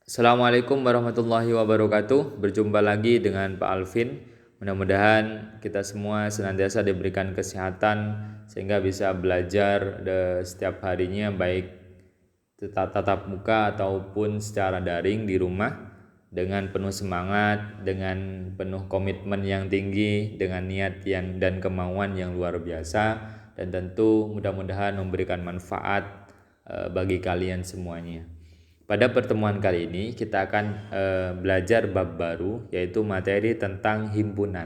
Assalamualaikum warahmatullahi wabarakatuh. Berjumpa lagi dengan Pak Alvin. Mudah-mudahan kita semua senantiasa diberikan kesehatan sehingga bisa belajar setiap harinya baik tatap muka ataupun secara daring di rumah dengan penuh semangat, dengan penuh komitmen yang tinggi, dengan niat dan kemauan yang luar biasa, dan tentu mudah-mudahan memberikan manfaat bagi kalian semuanya. Pada pertemuan kali ini kita akan belajar bab baru, yaitu materi tentang himpunan.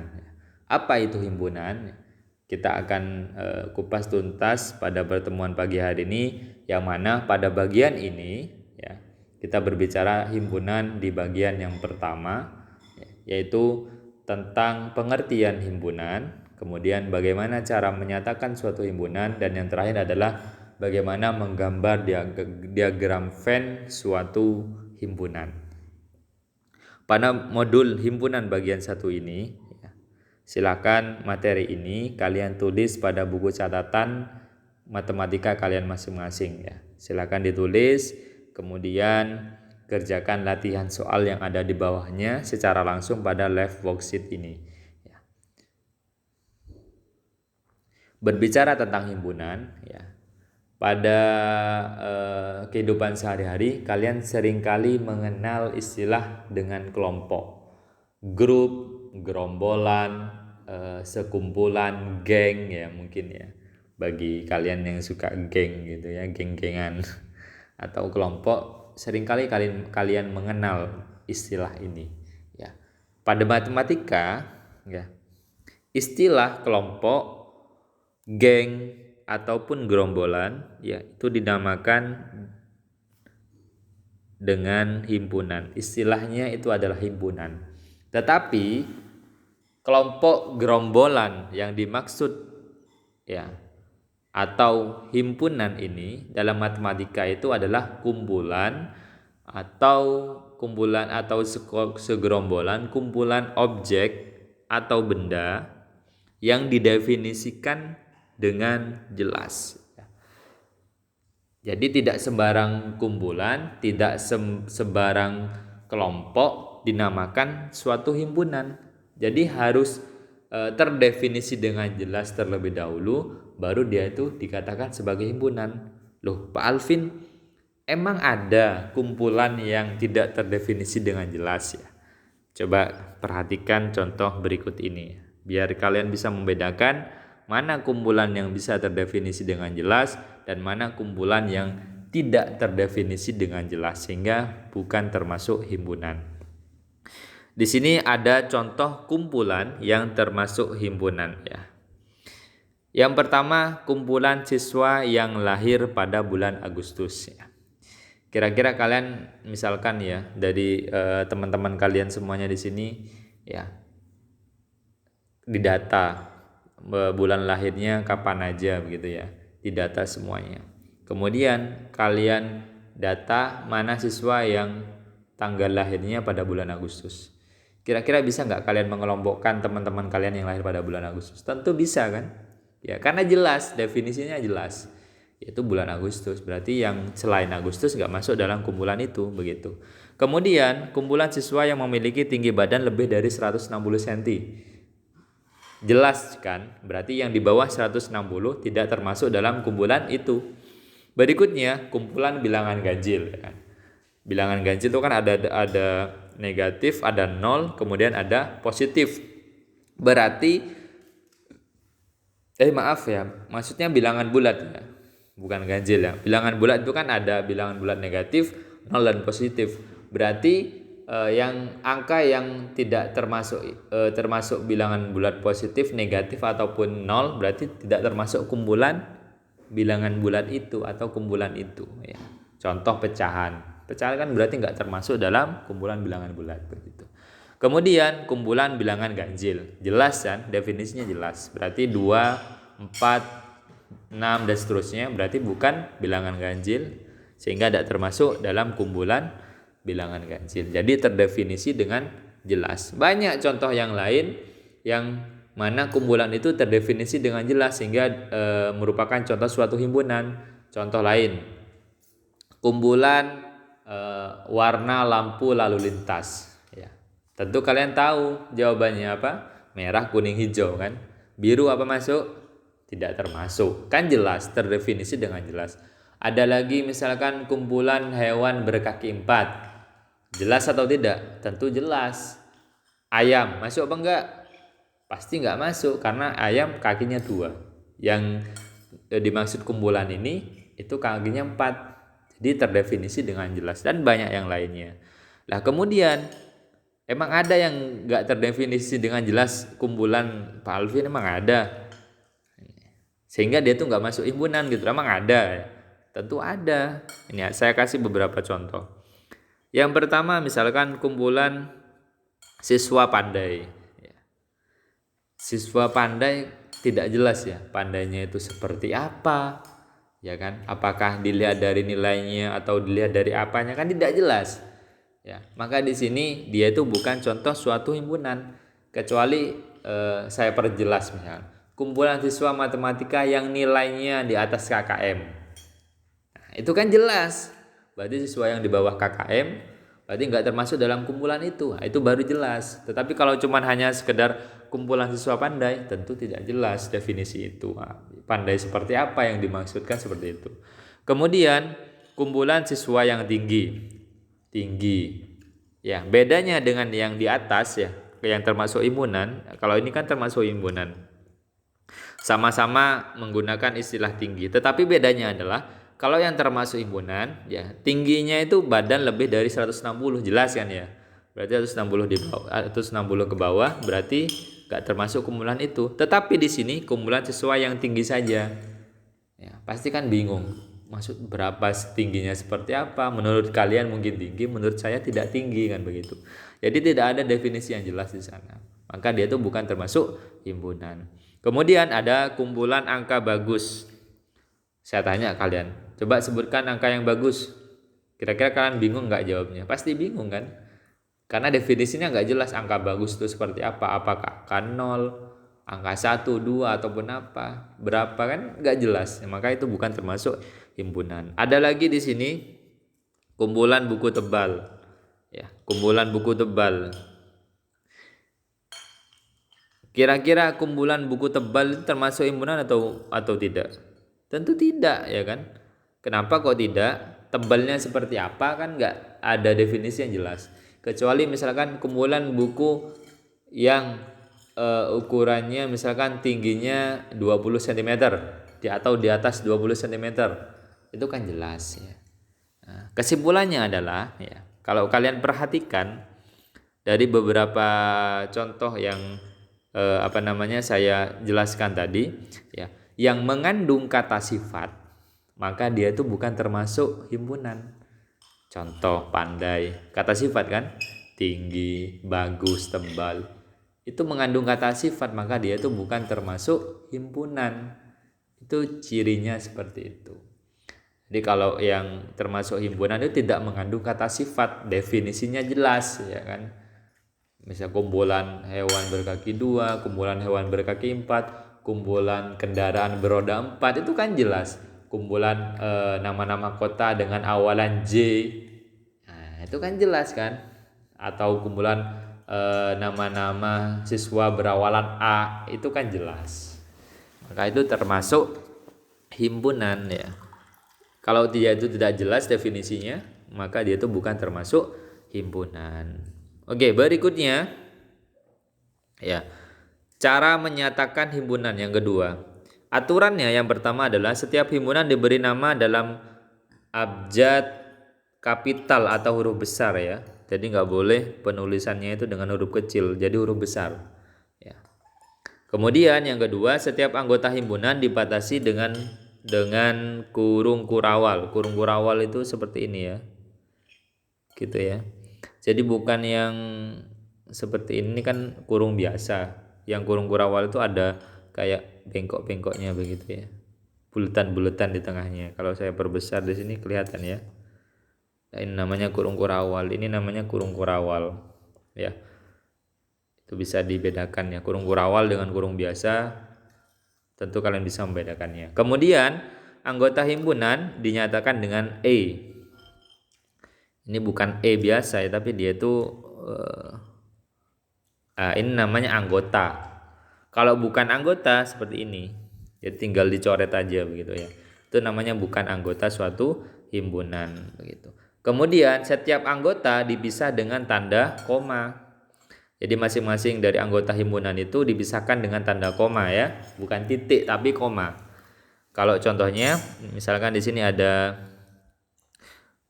Apa itu himpunan? Kita akan kupas tuntas pada pertemuan pagi hari ini, yang mana pada bagian ini ya, kita berbicara himpunan di bagian yang pertama, yaitu tentang pengertian himpunan, kemudian bagaimana cara menyatakan suatu himpunan, dan yang terakhir adalah bagaimana menggambar diagram Venn suatu himpunan. Pada modul himpunan bagian 1 ini, silakan materi ini kalian tulis pada buku catatan matematika kalian masing-masing ya. Silakan ditulis, kemudian kerjakan latihan soal yang ada di bawahnya secara langsung pada live worksheet ini. Berbicara tentang himpunan ya. Pada kehidupan sehari-hari kalian seringkali mengenal istilah dengan kelompok, grup, gerombolan, sekumpulan, geng ya mungkin ya. Bagi kalian yang suka geng gitu ya, geng-gengan atau kelompok, seringkali kalian mengenal istilah ini ya. Pada matematika ya, istilah kelompok, geng ataupun gerombolan ya itu dinamakan dengan himpunan. Istilahnya itu adalah himpunan. Tetapi kelompok gerombolan yang dimaksud ya atau himpunan ini dalam matematika itu adalah kumpulan atau segerombolan kumpulan objek atau benda yang didefinisikan dengan jelas. Jadi tidak sembarang kumpulan, tidak sembarang kelompok dinamakan suatu himpunan. Jadi harus terdefinisi dengan jelas terlebih dahulu, baru dia itu dikatakan sebagai himpunan. Loh, Pak Alvin, emang ada kumpulan yang tidak terdefinisi dengan jelas ya? Coba perhatikan contoh berikut ini, biar kalian bisa membedakan mana kumpulan yang bisa terdefinisi dengan jelas dan mana kumpulan yang tidak terdefinisi dengan jelas sehingga bukan termasuk himpunan. Di sini ada contoh kumpulan yang termasuk himpunan ya. Yang pertama, kumpulan siswa yang lahir pada bulan Agustus ya. Kira-kira kalian misalkan ya dari teman-teman kalian semuanya di sini ya didata bulan lahirnya kapan aja begitu ya, didata semuanya. Kemudian kalian data mana siswa yang tanggal lahirnya pada bulan Agustus. Kira-kira bisa nggak kalian mengelompokkan teman-teman kalian yang lahir pada bulan Agustus? Tentu bisa kan? Ya karena jelas, definisinya jelas, yaitu bulan Agustus. Berarti yang selain Agustus nggak masuk dalam kumpulan itu begitu. Kemudian kumpulan siswa yang memiliki tinggi badan lebih dari 160 cm. Jelas kan? Berarti yang di bawah 160 tidak termasuk dalam kumpulan itu. Berikutnya, kumpulan bilangan ganjil kan. Bilangan ganjil itu kan ada negatif, ada 0, kemudian ada positif. Berarti maaf ya, maksudnya bilangan bulat ya. Bukan ganjil ya. Bilangan bulat itu kan ada bilangan bulat negatif, 0 dan positif. Berarti yang angka yang tidak termasuk bilangan bulat positif, negatif ataupun 0 berarti tidak termasuk kumpulan bilangan bulat itu atau kumpulan itu ya. Contoh pecahan. Pecahan kan berarti nggak termasuk dalam kumpulan bilangan bulat begitu. Kemudian kumpulan bilangan ganjil. Jelas kan? Definisinya jelas. Berarti 2, 4, 6 dan seterusnya berarti bukan bilangan ganjil sehingga tidak termasuk dalam kumpulan bilangan ganjil. Jadi terdefinisi dengan jelas. Banyak contoh yang lain yang mana kumpulan itu terdefinisi dengan jelas sehingga merupakan contoh suatu himpunan. Contoh lain, kumpulan warna lampu lalu lintas. Ya. Tentu kalian tahu jawabannya apa? Merah, kuning, hijau kan? Biru apa masuk? Tidak termasuk. Kan jelas, terdefinisi dengan jelas. Ada lagi misalkan kumpulan hewan berkaki 4. Jelas atau tidak? Tentu jelas. Ayam masuk apa enggak? Pasti enggak masuk karena ayam kakinya 2. Yang dimaksud kumpulan ini itu kakinya 4. Jadi terdefinisi dengan jelas dan banyak yang lainnya. Nah kemudian emang ada yang enggak terdefinisi dengan jelas kumpulan Pak Alvin, emang ada. Sehingga dia tuh enggak masuk himpunan gitu. Emang ada? Tentu ada. Ini saya kasih beberapa contoh. Yang pertama misalkan kumpulan siswa pandai. Siswa pandai tidak jelas ya, pandainya itu seperti apa, ya kan? Apakah dilihat dari nilainya atau dilihat dari apanya, kan tidak jelas. Ya, maka di sini dia itu bukan contoh suatu himpunan, kecuali saya perjelas misalnya, kumpulan siswa matematika yang nilainya di atas KKM. Nah, itu kan jelas. Berarti siswa yang di bawah KKM berarti nggak termasuk dalam kumpulan itu. Nah, itu baru jelas. Tetapi kalau cuma hanya sekedar kumpulan siswa pandai, tentu tidak jelas definisi itu. Nah, pandai seperti apa yang dimaksudkan seperti itu. Kemudian kumpulan siswa yang tinggi. Ya, bedanya dengan yang di atas ya, yang termasuk himpunan. Kalau ini kan termasuk himpunan. Sama-sama menggunakan istilah tinggi. Tetapi bedanya adalah kalau yang termasuk himpunan, ya tingginya itu badan lebih dari 160, jelas kan ya. Berarti 160 di bawah, 160 ke bawah berarti gak termasuk kumpulan itu. Tetapi di sini kumpulan siswa yang tinggi saja. Ya, pasti kan bingung. Maksud berapa tingginya seperti apa? Menurut kalian mungkin tinggi, menurut saya tidak tinggi kan begitu. Jadi tidak ada definisi yang jelas di sana. Maka dia itu bukan termasuk himpunan. Kemudian ada kumpulan angka bagus. Saya tanya kalian, coba sebutkan angka yang bagus. Kira-kira kalian bingung nggak jawabnya? Pasti bingung kan? Karena definisinya nggak jelas angka bagus itu seperti apa. Apakah angka 0, angka 1, 2, ataupun apa? Berapa kan nggak jelas. Maka itu bukan termasuk himpunan. Ada lagi di sini kumpulan buku tebal. Ya, kumpulan buku tebal. Kira-kira kumpulan buku tebal itu termasuk himpunan atau tidak? Tentu tidak ya kan. Kenapa kok tidak? Tebalnya seperti apa kan nggak ada definisi yang jelas. Kecuali misalkan kumpulan buku yang ukurannya misalkan tingginya 20 cm atau di atas 20 cm. Itu kan jelas ya. Nah, kesimpulannya adalah ya, kalau kalian perhatikan dari beberapa contoh yang saya jelaskan tadi ya, yang mengandung kata sifat, maka dia itu bukan termasuk himpunan. Contoh pandai, kata sifat kan, tinggi, bagus, tebal, itu mengandung kata sifat, maka dia itu bukan termasuk himpunan. Itu cirinya seperti itu. Jadi kalau yang termasuk himpunan itu tidak mengandung kata sifat, definisinya jelas ya kan. Misal kumpulan hewan berkaki 2, kumpulan hewan berkaki 4, kumpulan kendaraan beroda 4, itu kan jelas. Kumpulan nama-nama kota dengan awalan J, nah itu kan jelas kan. Atau kumpulan nama-nama siswa berawalan A, itu kan jelas. Maka itu termasuk himpunan ya. Kalau dia itu tidak jelas definisinya, maka dia itu bukan termasuk himpunan. Oke, berikutnya ya, cara menyatakan himpunan yang kedua. Aturannya yang pertama adalah setiap himpunan diberi nama dalam abjad kapital atau huruf besar ya. Jadi nggak boleh penulisannya itu dengan huruf kecil, jadi huruf besar. Ya. Kemudian yang kedua, setiap anggota himpunan dibatasi dengan kurung kurawal. Kurung kurawal itu seperti ini ya, gitu ya. Jadi bukan yang seperti ini kan kurung biasa. Yang kurung kurawal itu ada kayak bengkok-bengkoknya begitu ya. Bulatan-bulatan di tengahnya. Kalau saya perbesar di sini kelihatan ya. Ini namanya kurung kurawal, ini namanya kurung kurawal. Ya. Itu bisa dibedakan ya. Kurung kurawal dengan kurung biasa tentu kalian bisa membedakannya. Kemudian anggota himpunan dinyatakan dengan E. Ini bukan E biasa ya, tapi dia itu ini namanya anggota. Kalau bukan anggota seperti ini, ya tinggal dicoret aja begitu ya. Itu namanya bukan anggota suatu himpunan begitu. Kemudian setiap anggota dipisah dengan tanda koma. Jadi masing-masing dari anggota himpunan itu dipisahkan dengan tanda koma ya, bukan titik tapi koma. Kalau contohnya, misalkan di sini ada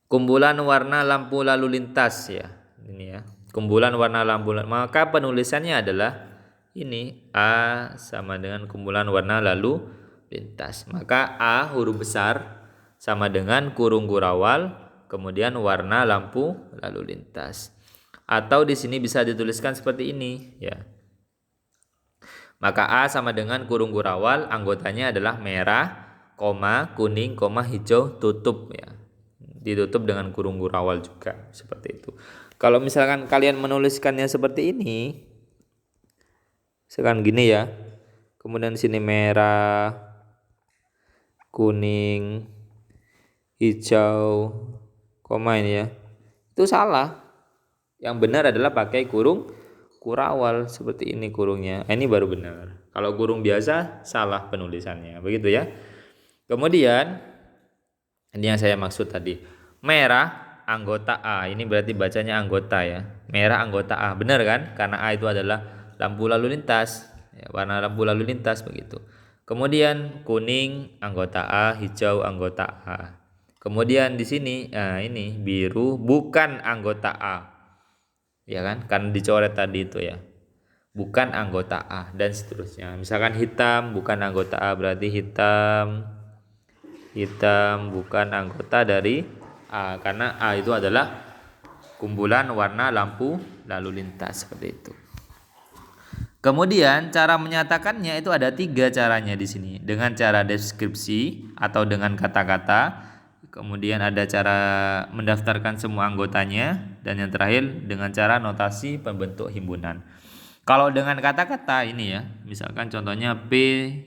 kumpulan warna lampu lalu lintas ya. Ini ya. Kumpulan warna lampu, maka penulisannya adalah ini A sama dengan kumpulan warna lalu lintas. Maka A huruf besar sama dengan kurung kurawal, kemudian warna lampu lalu lintas. Atau di sini bisa dituliskan seperti ini ya. Maka A sama dengan kurung kurawal, anggotanya adalah merah, koma, kuning, koma, hijau, tutup ya. Ditutup dengan kurung kurawal juga seperti itu. Kalau misalkan kalian menuliskannya seperti ini, misalkan gini ya. Kemudian sini merah, kuning, hijau, koma ini ya. Itu salah. Yang benar adalah pakai kurung kurawal seperti ini kurungnya. Ini baru benar. Kalau kurung biasa salah penulisannya. Begitu ya. Kemudian ini yang saya maksud tadi. Merah anggota A. Ini berarti bacanya anggota ya. Merah anggota A. Benar kan? Karena A itu adalah lampu lalu lintas. Ya, warna lampu lalu lintas begitu. Kemudian kuning anggota A, hijau anggota A. Kemudian di sini ini biru bukan anggota A. Ya kan? Karena dicoret tadi itu ya. Bukan anggota A dan seterusnya. Misalkan hitam bukan anggota A, berarti hitam bukan anggota dari A, karena A itu adalah kumpulan warna lampu lalu lintas seperti itu. Kemudian cara menyatakannya itu ada 3 caranya di sini. Dengan cara deskripsi atau dengan kata-kata. Kemudian ada cara mendaftarkan semua anggotanya, dan yang terakhir dengan cara notasi pembentuk himpunan. Kalau dengan kata-kata ini ya, misalkan contohnya P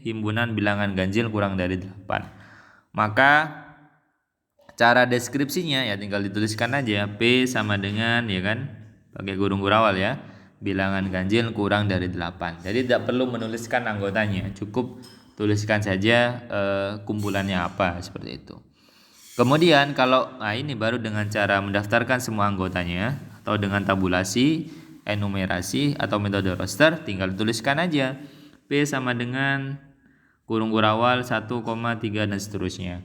himpunan bilangan ganjil kurang dari 8. Maka cara deskripsinya ya tinggal dituliskan aja P sama dengan ya kan pakai kurung kurawal ya, bilangan ganjil kurang dari 8. Jadi tidak perlu menuliskan anggotanya, cukup tuliskan saja kumpulannya apa seperti itu. Kemudian kalau ini baru dengan cara mendaftarkan semua anggotanya atau dengan tabulasi, enumerasi atau metode roster, tinggal tuliskan aja P sama dengan kurung kurawal 1,3 dan seterusnya.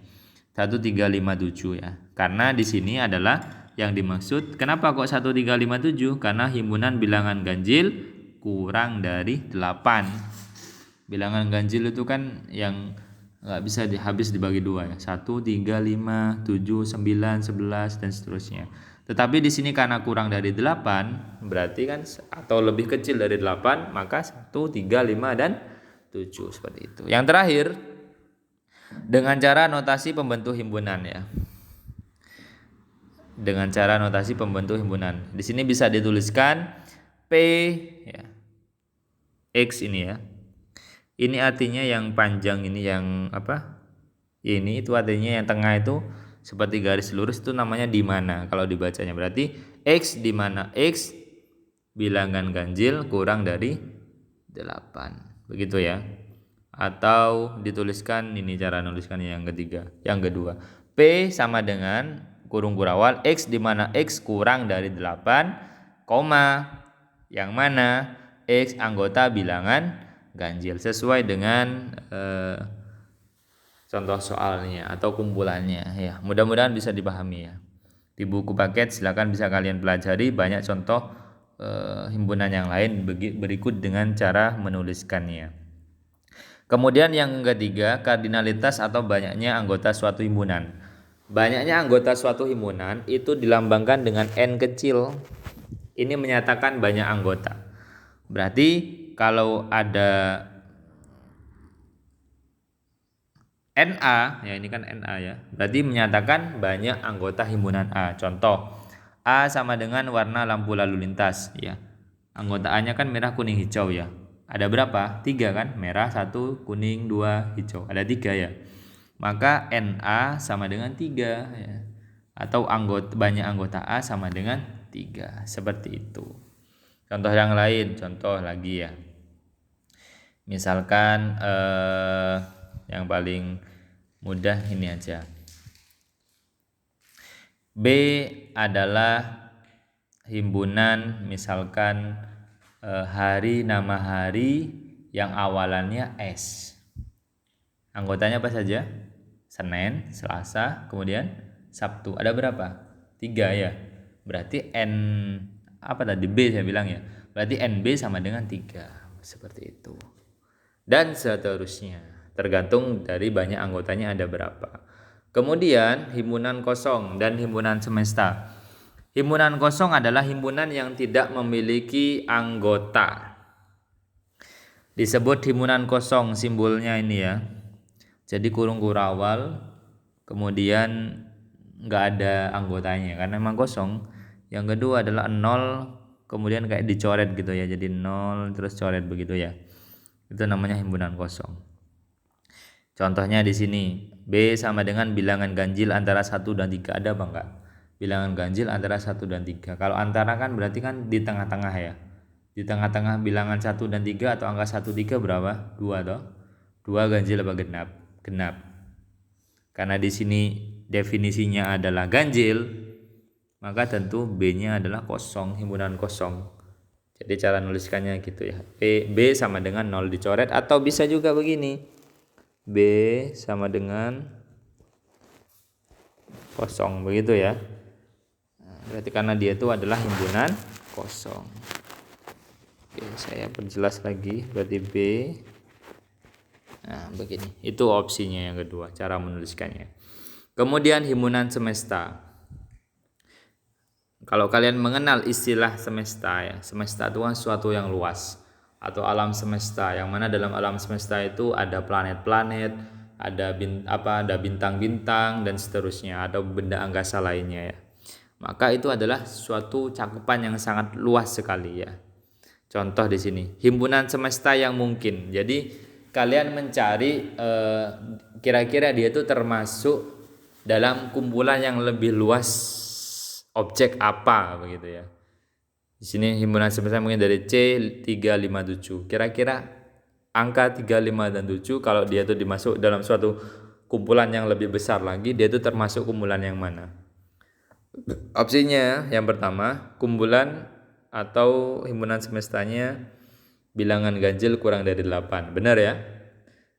1357 ya. Karena di sini adalah yang dimaksud, kenapa kok 1357? Karena himpunan bilangan ganjil kurang dari 8. Bilangan ganjil itu kan yang nggak bisa habis dibagi 2 ya. 1, 3, 5, 7, 9, 11 dan seterusnya. Tetapi di sini karena kurang dari 8, berarti kan atau lebih kecil dari 8, maka 1, 3, 5 dan 7 seperti itu. Yang terakhir dengan cara notasi pembentuk himpunan ya. Dengan cara notasi pembentuk himpunan. Di sini bisa dituliskan P ya. X ini ya. Ini artinya yang panjang ini yang apa? Ini itu artinya yang tengah itu seperti garis lurus itu namanya di mana kalau dibacanya. Berarti X di mana X bilangan ganjil kurang dari 8. Begitu ya. Atau dituliskan ini cara nuliskannya yang ketiga, yang kedua. P sama dengan kurung kurawal X di mana X kurang dari 8, koma yang mana X anggota bilangan ganjil sesuai dengan contoh soalnya atau kumpulannya ya. Mudah-mudahan bisa dipahami ya. Di buku paket silakan bisa kalian pelajari banyak contoh himpunan yang lain berikut dengan cara menuliskannya. Kemudian yang ketiga, kardinalitas atau banyaknya anggota suatu himpunan. Banyaknya anggota suatu himpunan itu dilambangkan dengan N kecil. Ini menyatakan banyak anggota. Berarti kalau ada NA, ya ini kan NA ya. Berarti menyatakan banyak anggota himpunan A. Contoh, A sama dengan warna lampu lalu lintas ya. Anggota A-nya kan merah, kuning, hijau ya. Ada berapa? 3 kan? Merah 1, kuning 2, hijau. Ada 3 ya. Maka NA sama dengan 3 ya. atau banyak anggota A sama dengan 3. Seperti itu. Contoh yang lain, contoh lagi ya. Misalkan yang paling mudah ini aja. B adalah himpunan misalkan nama hari yang awalannya S. Anggotanya apa saja? Senin, Selasa, kemudian Sabtu. Ada berapa? 3 ya. Berarti B saya bilang ya. Berarti NB sama dengan 3. Seperti itu. Dan seterusnya. Tergantung dari banyak anggotanya ada berapa. Kemudian himpunan kosong dan himpunan semesta. Himpunan kosong adalah himpunan yang tidak memiliki anggota. Disebut himpunan kosong, simbolnya ini ya. Jadi kurung kurawal, kemudian nggak ada anggotanya karena memang kosong. Yang kedua adalah 0, kemudian kayak dicoret gitu ya. Jadi 0 terus coret begitu ya. Itu namanya himpunan kosong. Contohnya di sini, B sama dengan bilangan ganjil antara 1 dan 3. Ada apa enggak? Bilangan ganjil antara 1 dan 3. Kalau antara kan berarti kan di tengah-tengah ya. Di tengah-tengah bilangan 1 dan 3 atau angka 1, 3 berapa? 2 toh. 2 ganjil apa genap? Genap. Karena di sini definisinya adalah ganjil, maka tentu B-nya adalah kosong, himpunan kosong. Jadi cara nuliskannya gitu ya. B sama dengan 0 dicoret, atau bisa juga begini. B sama dengan kosong begitu ya. Berarti karena dia itu adalah himpunan kosong. Oke, saya perjelas lagi. Berarti B. Nah, begini. Itu opsinya yang kedua, cara menuliskannya. Kemudian himpunan semesta. Kalau kalian mengenal istilah semesta ya, semesta itu kan sesuatu yang luas atau alam semesta, yang mana dalam alam semesta itu ada planet-planet, ada bintang-bintang dan seterusnya, ada benda angkasa lainnya ya. Maka itu adalah suatu cakupan yang sangat luas sekali ya. Contoh di sini, himpunan semesta yang mungkin. Jadi kalian mencari kira-kira dia itu termasuk dalam kumpulan yang lebih luas objek apa begitu ya. Di sini himpunan semesta mungkin dari C357. Kira-kira angka 3, 5 dan 7 kalau dia itu dimasuk dalam suatu kumpulan yang lebih besar lagi, dia itu termasuk kumpulan yang mana? Opsinya yang pertama, kumpulan atau himpunan semestanya bilangan ganjil kurang dari 8. Benar ya?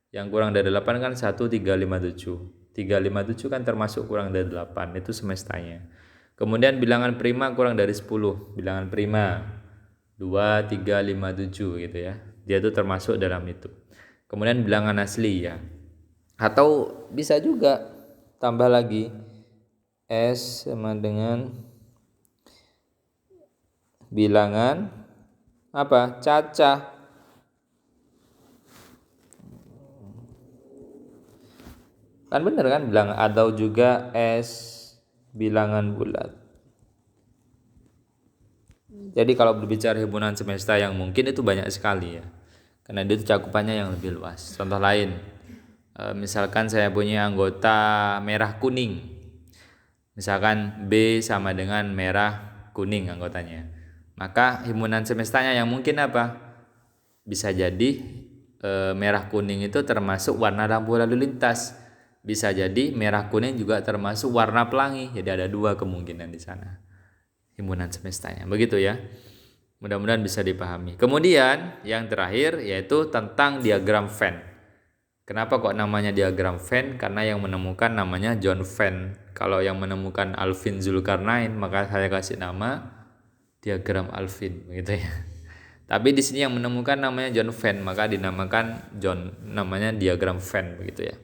Yang kurang dari 8 kan 1, 3, 5, 7. 3, 5, 7 kan termasuk kurang dari 8. Itu semestanya. Kemudian bilangan prima kurang dari 10. Bilangan prima 2, 3, 5, 7 gitu ya. Dia itu termasuk dalam itu. Kemudian bilangan asli ya. Atau bisa juga tambah lagi. S sama dengan bilangan apa? Cacah. Kan bener kan bilangan, atau juga S bilangan bulat. Jadi kalau berbicara himpunan semesta yang mungkin itu banyak sekali ya. Karena itu cakupannya yang lebih luas. Contoh lain, misalkan saya punya anggota merah kuning. Misalkan B sama dengan merah kuning anggotanya. Maka himpunan semestanya yang mungkin apa? Bisa jadi merah kuning itu termasuk warna lampu lalu lintas. Bisa jadi merah kuning juga termasuk warna pelangi. Jadi ada 2 kemungkinan di sana. Himpunan semestanya. Begitu ya. Mudah-mudahan bisa dipahami. Kemudian yang terakhir yaitu tentang diagram Venn. Kenapa kok namanya diagram Venn? Karena yang menemukan namanya John Venn. Kalau yang menemukan Alvin Zulkarnain, maka saya kasih nama diagram Alvin, begitu ya. Tapi di sini yang menemukan namanya John Venn, maka dinamakan namanya diagram Venn, begitu ya.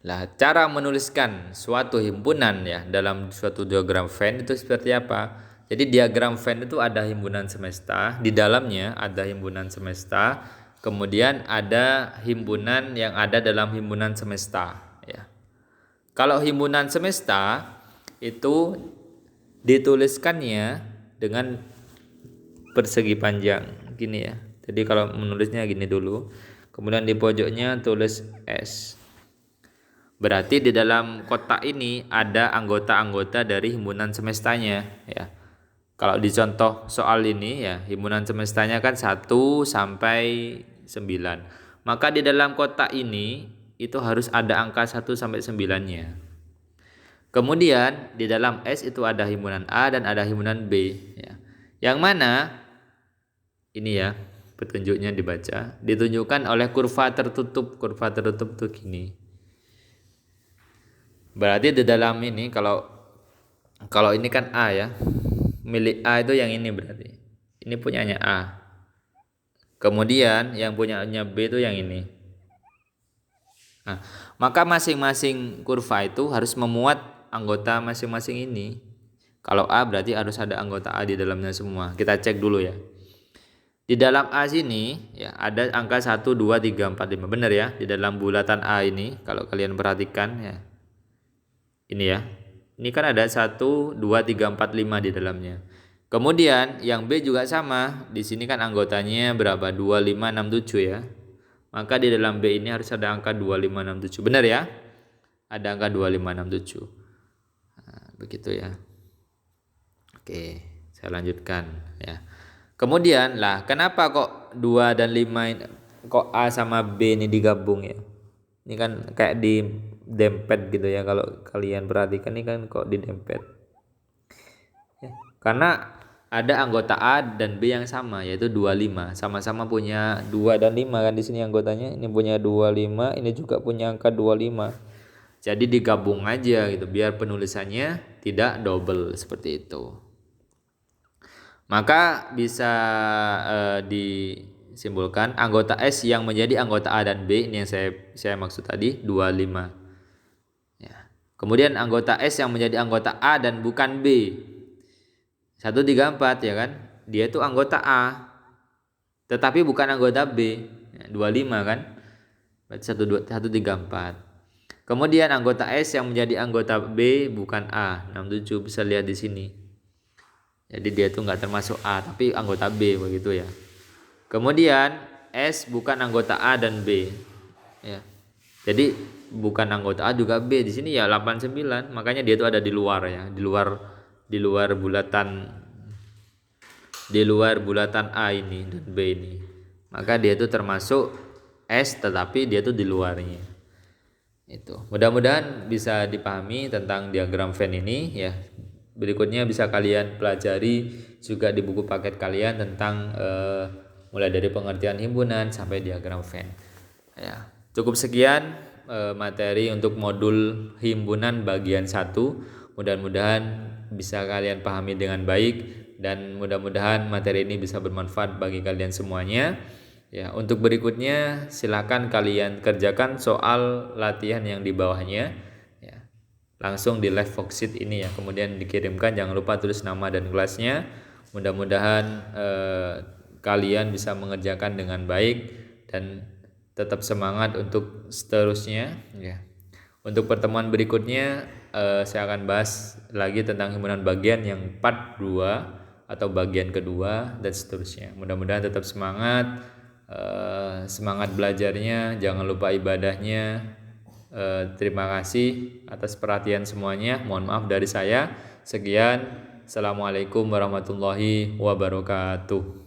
Lah, cara menuliskan suatu himpunan ya dalam suatu diagram Venn itu seperti apa? Jadi diagram Venn itu ada himpunan semesta, di dalamnya ada himpunan semesta, kemudian ada himpunan yang ada dalam himpunan semesta ya. Kalau himpunan semesta itu dituliskannya dengan persegi panjang gini ya. Jadi kalau menulisnya gini dulu, kemudian di pojoknya tulis S. Berarti di dalam kotak ini ada anggota-anggota dari himpunan semestanya ya. Kalau di contoh soal ini ya, himpunan semestanya kan 1 sampai 9. Maka di dalam kotak ini itu harus ada angka 1 sampai 9-nya. Kemudian di dalam S itu ada himpunan A dan ada himpunan B ya. Yang mana ini ya, petunjuknya dibaca, ditunjukkan oleh kurva tertutup. Kurva tertutup tuh gini. Berarti di dalam ini kalau ini kan A ya. Milik A itu yang ini berarti. Ini punyanya A. Kemudian yang punyanya B itu yang ini. Nah, maka masing-masing kurva itu harus memuat anggota masing-masing ini. Kalau A berarti harus ada anggota A di dalamnya semua. Kita cek dulu ya. Di dalam A sini ya ada angka 1, 2, 3, 4, 5. Benar ya? Di dalam bulatan A ini kalau kalian perhatikan ya. Ini ya. Ini kan ada 1, 2, 3, 4, 5 di dalamnya. Kemudian yang B juga sama. Di sini kan anggotanya berapa? 2, 5, 6, 7 ya. Maka di dalam B ini harus ada angka 2, 5, 6, 7. Benar ya? Ada angka 2, 5, 6, 7. Nah, begitu ya. Oke, saya lanjutkan ya. Kemudian lah, kenapa kok 2 dan 5 ini, kok A sama B ini digabung ya? Ini kan kayak di dempet gitu ya, kalau kalian perhatikan ini kan kok di dempet. Ya, karena ada anggota A dan B yang sama yaitu 25, sama-sama punya 2 dan 5 kan di sini anggotanya. Ini punya 25, ini juga punya angka 25. Jadi digabung aja gitu biar penulisannya tidak double seperti itu. Maka bisa disimpulkan anggota S yang menjadi anggota A dan B, ini yang saya maksud tadi 25. Ya. Kemudian anggota S yang menjadi anggota A dan bukan B 1, 3, 4 ya kan. Dia itu anggota A tetapi bukan anggota B ya, 25 kan. Berarti 1, 2, 1, 3, 4. Kemudian anggota S yang menjadi anggota B bukan A 6, 7 bisa lihat di sini. Jadi dia itu nggak termasuk A tapi anggota B begitu ya. Kemudian S bukan anggota A dan B. Ya. Jadi bukan anggota A juga B di sini ya 8, 9. Makanya dia itu ada di luar ya, di luar bulatan A ini dan B ini. Maka dia itu termasuk S tetapi dia itu di luarnya. Itu. Mudah-mudahan bisa dipahami tentang diagram Venn ini ya. Berikutnya bisa kalian pelajari juga di buku paket kalian tentang mulai dari pengertian himpunan sampai diagram Venn. Ya, cukup sekian materi untuk modul himpunan bagian 1. Mudah-mudahan bisa kalian pahami dengan baik dan mudah-mudahan materi ini bisa bermanfaat bagi kalian semuanya. Ya, untuk berikutnya silakan kalian kerjakan soal latihan yang di bawahnya. Langsung di live worksheet ini ya, kemudian dikirimkan. Jangan lupa tulis nama dan kelasnya. Mudah-mudahan kalian bisa mengerjakan dengan baik dan tetap semangat untuk seterusnya ya. Untuk pertemuan berikutnya saya akan bahas lagi tentang himpunan bagian yang part 2 atau bagian kedua dan seterusnya. Mudah-mudahan tetap semangat belajarnya, jangan lupa ibadahnya. Terima kasih atas perhatian semuanya. Mohon maaf dari saya. Sekian. Assalamualaikum warahmatullahi wabarakatuh.